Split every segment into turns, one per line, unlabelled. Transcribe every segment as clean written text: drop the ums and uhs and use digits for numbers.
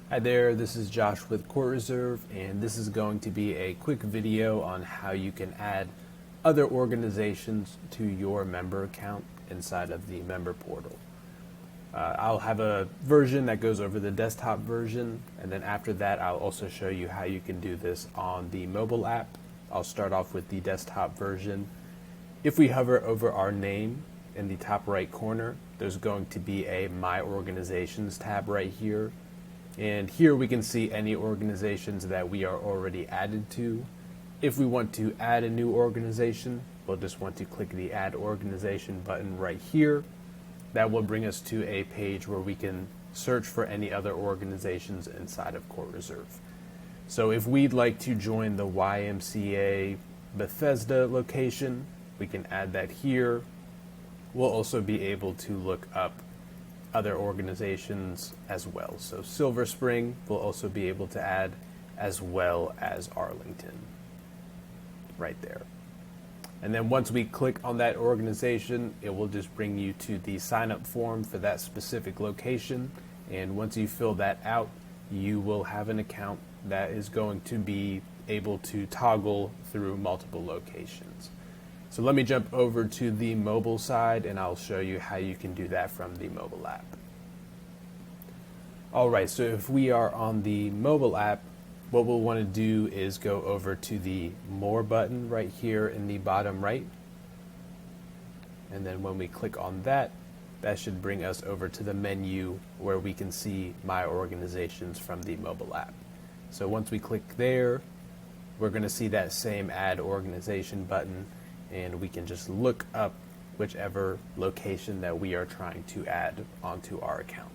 Hi there, this is Josh with Court Reserve, and this is going to be a quick video on how you can add other organizations to your member account inside of the member portal. I'll have a version that goes over the desktop version, and then after that I'll also show you how you can do this on the mobile app. I'll start off with the desktop version. If we hover over our name in the top right corner, there's going to be a My Organizations tab right here. And here we can see any organizations that we are already added to. If we want to add a new organization, we'll just want to click the Add Organization button right here. That will bring us to a page where we can search for any other organizations inside of Court Reserve. So if we'd like to join the YMCA Bethesda location, we can add that here. We'll also be able to look up other organizations as well. So Silver Spring we'll also be able to add, as well as Arlington right there. And then once we click on that organization, it will just bring you to the sign up form for that specific location. And once you fill that out, you will have an account that is going to be able to toggle through multiple locations. So let me jump over to the mobile side and I'll show you how you can do that from the mobile app. Alright, so if we are on the mobile app, what we'll want to do is go over to the More button right here in the bottom right. And then when we click on that, that should bring us over to the menu where we can see My Organizations from the mobile app. So once we click there, we're going to see that same Add Organization button, and we can just look up whichever location that we are trying to add onto our account.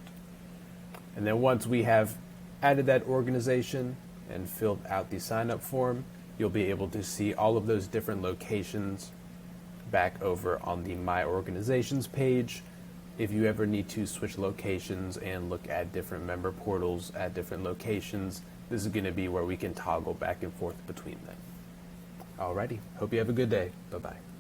And then once we have added that organization and filled out the sign up form, you'll be able to see all of those different locations back over on the My Organizations page. If you ever need to switch locations and look at different member portals at different locations, this is going to be where we can toggle back and forth between them. Alrighty, hope you have a good day. Bye-bye.